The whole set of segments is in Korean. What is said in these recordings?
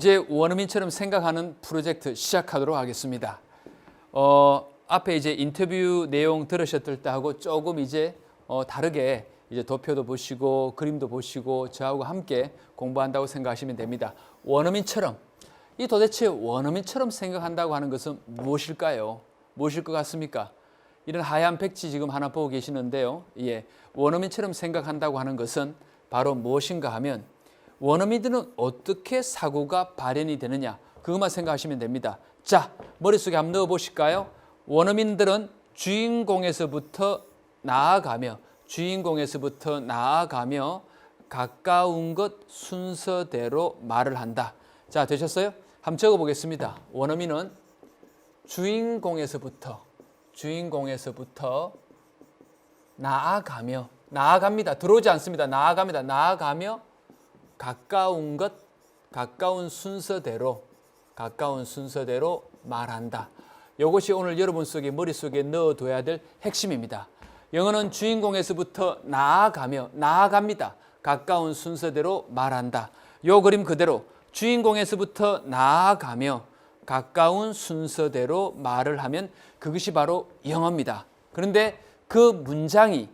이제 원어민처럼 생각하는 프로젝트 시작하도록 하겠습니다. 앞에 이제 인터뷰 내용 들으셨을 때하고 조금 이제 다르게 이제 도표도 보시고 그림도 보시고 저하고 함께 공부한다고 생각하시면 됩니다. 원어민처럼, 이 도대체 원어민처럼 생각한다고 하는 것은 무엇일까요? 무엇일 것 같습니까? 이런 하얀 백지 지금 하나 보고 계시는데요. 예, 원어민처럼 생각한다고 하는 것은 바로 무엇인가 하면 원어민들은 어떻게 사고가 발현이 되느냐, 그것만 생각하시면 됩니다. 자, 머릿속에 한번 넣어보실까요? 원어민들은 주인공에서부터 나아가며 가까운 것 순서대로 말을 한다. 자, 되셨어요? 한번 적어보겠습니다. 원어민은 주인공에서부터 나아갑니다. 들어오지 않습니다. 나아가며 가까운 순서대로 말한다. 이것이 오늘 여러분 속에 머릿속에 넣어둬야 될 핵심입니다. 영어는 주인공에서부터 나아갑니다. 가까운 순서대로 말한다. 요 그림 그대로 주인공에서부터 나아가며 가까운 순서대로 말을 하면 그것이 바로 영어입니다. 그런데 그 문장이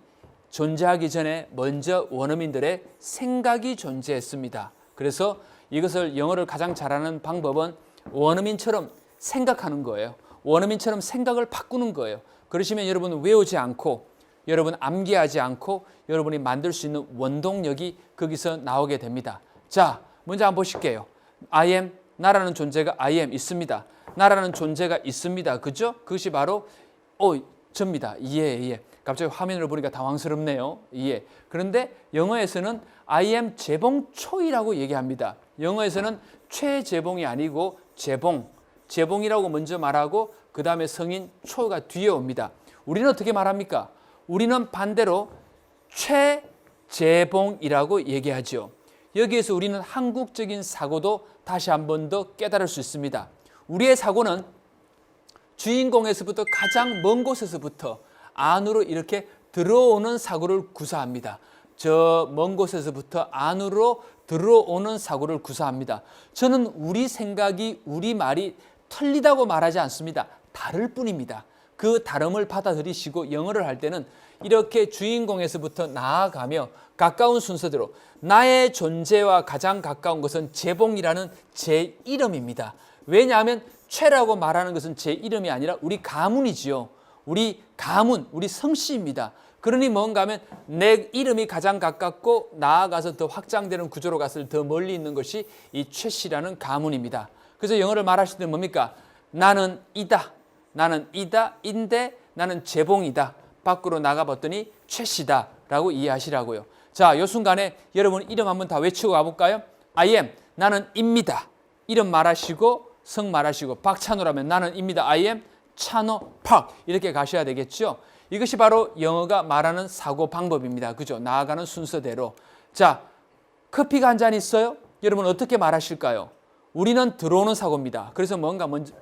존재하기 전에 먼저 원어민들의 생각이 존재했습니다. 그래서 이것을 영어를 가장 잘하는 방법은 원어민처럼 생각하는 거예요. 원어민처럼 생각을 바꾸는 거예요. 그러시면 여러분은 외우지 않고, 여러분 암기하지 않고 여러분이 만들 수 있는 원동력이 거기서 나오게 됩니다. 자, 먼저 한번 보실게요. I am, 나라는 존재가 I am 있습니다. 나라는 존재가 있습니다. 그죠? 그것이 바로 접니다. 예. 갑자기 화면을 보니까 당황스럽네요. 예. 그런데 영어에서는 I am 재봉초이라고 얘기합니다. 영어에서는 최재봉이 아니고 재봉이라고 먼저 말하고 그 다음에 성인 초가 뒤에 옵니다. 우리는 어떻게 말합니까? 우리는 반대로 최재봉이라고 얘기하죠. 여기에서 우리는 한국적인 사고도 다시 한 번 더 깨달을 수 있습니다. 우리의 사고는 주인공에서부터 가장 먼 곳에서부터 안으로 이렇게 들어오는 사고를 구사합니다. 저 먼 곳에서부터 안으로 들어오는 사고를 구사합니다. 저는 우리 생각이, 우리 말이 틀리다고 말하지 않습니다. 다를 뿐입니다. 그 다름을 받아들이시고 영어를 할 때는 이렇게 주인공에서부터 나아가며 가까운 순서대로, 나의 존재와 가장 가까운 것은 재봉이라는 제 이름입니다. 왜냐하면 최라고 말하는 것은 제 이름이 아니라 우리 가문이지요. 우리 가문, 우리 성씨입니다. 그러니 뭔가 하면 내 이름이 가장 가깝고 나아가서 더 확장되는 구조로 갔을 때 더 멀리 있는 것이 이 최씨라는 가문입니다. 그래서 영어를 말하실 때 뭡니까? 나는 이다, 인데 나는 재봉이다. 밖으로 나가봤더니 최씨다 라고 이해하시라고요. 자, 이 순간에 여러분 이름 한번 다 외치고 가볼까요? I am, 나는 입니다. 이름 말하시고 성 말하시고, 박찬호라면 나는 입니다. I am 찬호 팍, 이렇게 가셔야 되겠죠. 이것이 바로 영어가 말하는 사고 방법입니다. 그죠? 나아가는 순서대로. 자, 커피가 한 잔 있어요? 여러분 어떻게 말하실까요? 우리는 들어오는 사고입니다. 그래서 뭔가 먼저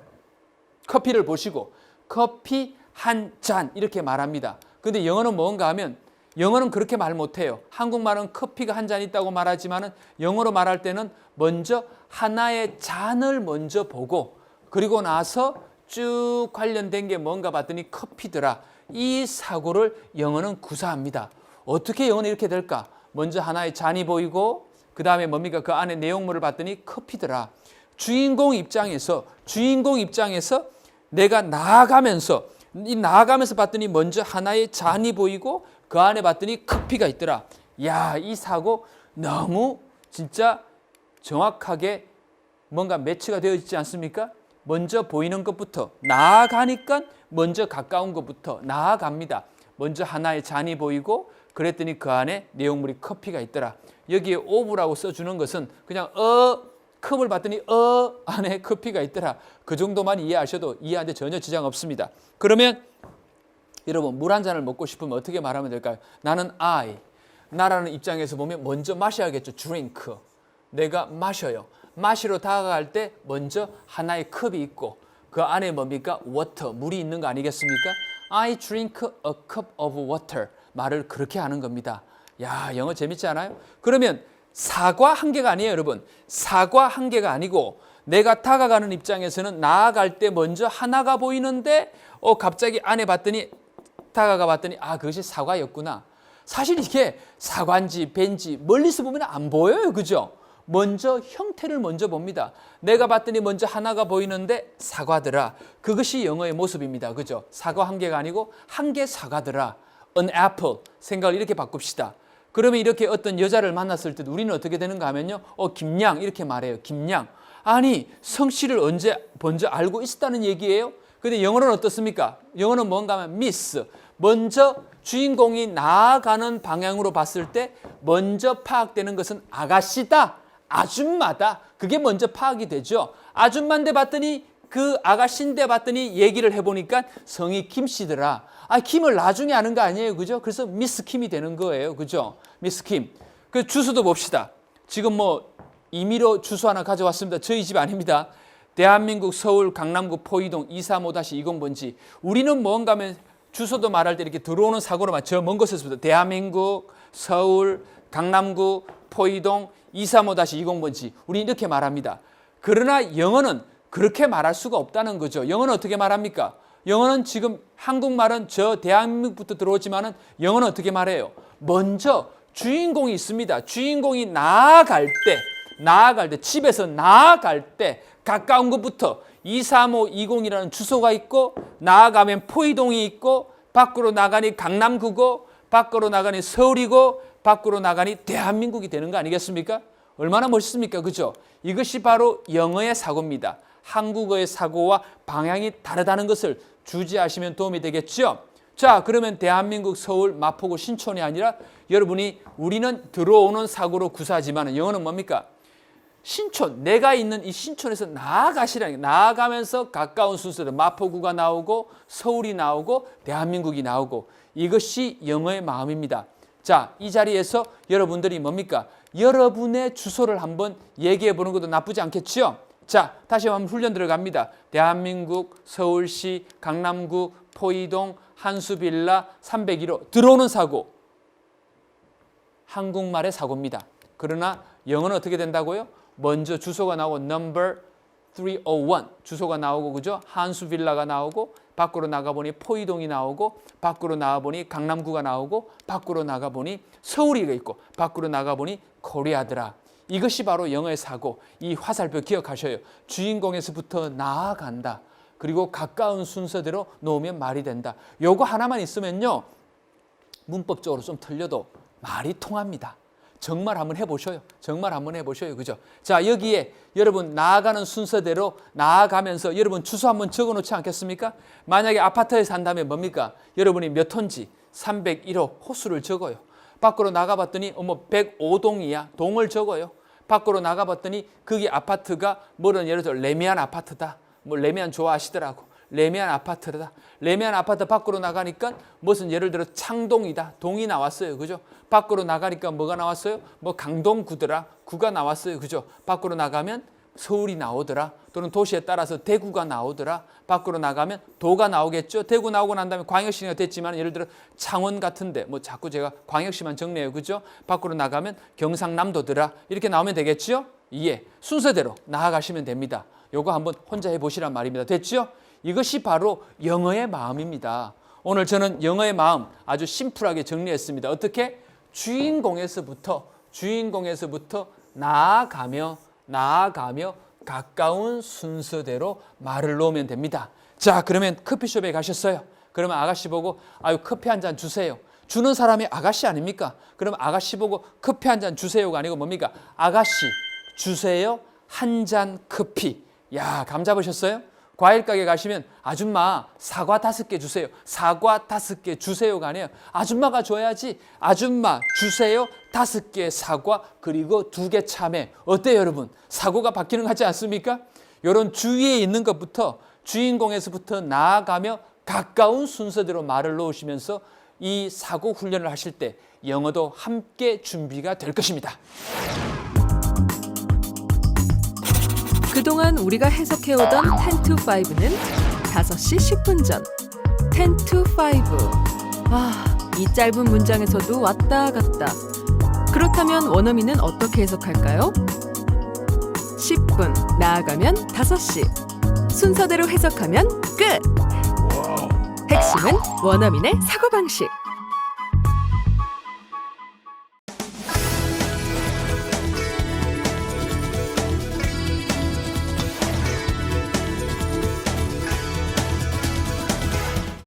커피를 보시고 커피 한 잔 이렇게 말합니다. 근데 영어는 뭔가 하면 영어는 그렇게 말 못해요. 한국말은 커피가 한 잔 있다고 말하지만 영어로 말할 때는 먼저 하나의 잔을 먼저 보고 그리고 나서 쭉 관련된 게 뭔가 봤더니 커피더라. 이 사고를 영어는 구사합니다. 어떻게 영어는 이렇게 될까? 먼저 하나의 잔이 보이고 그 다음에 뭡니까? 그 안에 내용물을 봤더니 커피더라. 주인공 입장에서 내가 나아가면서 봤더니 먼저 하나의 잔이 보이고 그 안에 봤더니 커피가 있더라. 야, 이 사고 너무 진짜 정확하게 뭔가 매치가 되어 있지 않습니까? 먼저 보이는 것부터 나아가니까 먼저 가까운 것부터 나아갑니다. 먼저 하나의 잔이 보이고 그랬더니 그 안에 내용물이 커피가 있더라. 여기에 오브라고 써주는 것은 그냥 컵을 봤더니 안에 커피가 있더라. 그 정도만 이해하셔도 이해하는데 전혀 지장 없습니다. 그러면 여러분 물 한 잔을 먹고 싶으면 어떻게 말하면 될까요? 나는 나라는 입장에서 보면 먼저 마셔야겠죠. drink. 내가 마셔요. 마시러 다가갈 때 먼저 하나의 컵이 있고 그 안에 뭡니까? water, 물이 있는 거 아니겠습니까? I drink a cup of water. 말을 그렇게 하는 겁니다. 야, 영어 재밌지 않아요? 그러면 사과 한 개가 아니에요, 여러분. 사과 한 개가 아니고 내가 다가가는 입장에서는 나아갈 때 먼저 하나가 보이는데 갑자기 안에 봤더니 다가가 봤더니 그것이 사과였구나. 사실 이게 사과인지 벤지 멀리서 보면 안 보여요. 그죠? 먼저 형태를 먼저 봅니다. 내가 봤더니 먼저 하나가 보이는데 사과더라. 그것이 영어의 모습입니다. 그죠? 사과 한 개가 아니고 한 개 사과더라. An apple. 생각을 이렇게 바꿉시다. 그러면 이렇게 어떤 여자를 만났을 때 우리는 어떻게 되는가 하면요. 김양 이렇게 말해요. 김양. 아니 성씨를 언제 먼저 알고 있었다는 얘기예요. 근데 영어는 어떻습니까? 영어는 뭔가 하면 miss. 먼저 주인공이 나아가는 방향으로 봤을 때 먼저 파악되는 것은 아가씨다. 아줌마다. 그게 먼저 파악이 되죠. 아줌마인데 봤더니 그 아가씨인데 봤더니 얘기를 해보니까 성이 김씨더라. 김을 나중에 아는 거 아니에요. 그죠? 그래서 미스 김이 되는 거예요. 그죠? 미스 김. 그 주소도 봅시다. 지금 임의로 주소 하나 가져왔습니다. 저희 집 아닙니다. 대한민국 서울 강남구 포이동 235-20번지. 우리는 뭔가 하면 주소도 말할 때 이렇게 들어오는 사고로만 저 먼 곳에서부터 대한민국 서울 강남구 포이동 235-20번지. 우리 이렇게 말합니다. 그러나 영어는 그렇게 말할 수가 없다는 거죠. 영어는 어떻게 말합니까? 영어는 지금 한국말은 저 대한민국부터 들어오지만은 영어는 어떻게 말해요? 먼저 주인공이 있습니다. 주인공이 나아갈 때 집에서 나아갈 때 가까운 것부터 23520이라는 주소가 있고 나아가면 포이동이 있고 밖으로 나가니 강남구고 밖으로 나가니 서울이고 밖으로 나가니 대한민국이 되는 거 아니겠습니까? 얼마나 멋있습니까? 그죠? 이것이 바로 영어의 사고입니다. 한국어의 사고와 방향이 다르다는 것을 주지하시면 도움이 되겠죠? 자, 그러면 대한민국 서울 마포구 신촌이 아니라 여러분이 우리는 들어오는 사고로 구사하지만 영어는 뭡니까? 신촌, 내가 있는 이 신촌에서 나아가시라는 게 나아가면서 가까운 순서로 마포구가 나오고 서울이 나오고 대한민국이 나오고 이것이 영어의 마음입니다. 자, 이 자리에서 여러분들이 뭡니까? 여러분의 주소를 한번 얘기해 보는 것도 나쁘지 않겠죠? 자, 다시 한번 훈련 들어갑니다. 대한민국 서울시 강남구 포이동 한수빌라 301호 들어오는 사고. 한국말의 사고입니다. 그러나 영어는 어떻게 된다고요? 먼저 주소가 나오고 number 301 주소가 나오고 그죠? 한수빌라가 나오고 밖으로 나가보니 포이동이 나오고 밖으로 나가보니 강남구가 나오고 밖으로 나가보니 서울이가 있고 밖으로 나가보니 코리아더라. 이것이 바로 영어의 사고. 이 화살표 기억하셔요. 주인공에서부터 나아간다. 그리고 가까운 순서대로 놓으면 말이 된다. 요거 하나만 있으면요. 문법적으로 좀 틀려도 말이 통합니다. 정말 한번 해보셔요. 정말 한번 해보셔요. 그죠? 자, 여기에 여러분 나아가는 순서대로 나아가면서 여러분 주소 한번 적어 놓지 않겠습니까? 만약에 아파트에 산다면 뭡니까? 여러분이 몇 호인지 301호 호수를 적어요. 밖으로 나가봤더니 105동이야. 동을 적어요. 밖으로 나가봤더니 거기 아파트가 예를 들어 레미안 아파트다. 레미안 좋아하시더라고. 레미안 아파트다. 레미안 아파트 밖으로 나가니까 무슨 예를 들어 창동이다. 동이 나왔어요. 그죠? 밖으로 나가니까 뭐가 나왔어요? 강동구더라. 구가 나왔어요. 그죠? 밖으로 나가면 서울이 나오더라. 또는 도시에 따라서 대구가 나오더라. 밖으로 나가면 도가 나오겠죠. 대구 나오고 난 다음에 광역시가 됐지만 예를 들어 창원 같은데 자꾸 제가 광역시만 정리해요. 그죠? 밖으로 나가면 경상남도더라. 이렇게 나오면 되겠죠? 예. 순서대로 나아가시면 됩니다. 요거 한번 혼자 해보시란 말입니다. 됐죠? 이것이 바로 영어의 마음입니다. 오늘 저는 영어의 마음 아주 심플하게 정리했습니다. 어떻게? 주인공에서부터 나아가며 가까운 순서대로 말을 놓으면 됩니다. 자, 그러면 커피숍에 가셨어요. 그러면 아가씨 보고 커피 한 잔 주세요. 주는 사람이 아가씨 아닙니까? 그럼 아가씨 보고 커피 한 잔 주세요가 아니고 뭡니까? 아가씨 주세요 한 잔 커피. 야, 감 잡으셨어요? 과일 가게 가시면 아줌마 사과 5개 주세요. 사과 5개 주세요가 아니에요. 아줌마가 줘야지. 아줌마 주세요 5개 사과 그리고 2개 참외. 어때요 여러분? 사고가 바뀌는 것 같지 않습니까? 이런 주위에 있는 것부터 주인공에서부터 나아가며 가까운 순서대로 말을 놓으시면서 이 사고 훈련을 하실 때 영어도 함께 준비가 될 것입니다. 그동안 우리가 해석해오던 10 to 5는 5시 10분 전 10 to 5. 이 짧은 문장에서도 왔다 갔다. 그렇다면 원어민은 어떻게 해석할까요? 10분 나아가면 5시. 순서대로 해석하면 끝! 핵심은 원어민의 사고방식.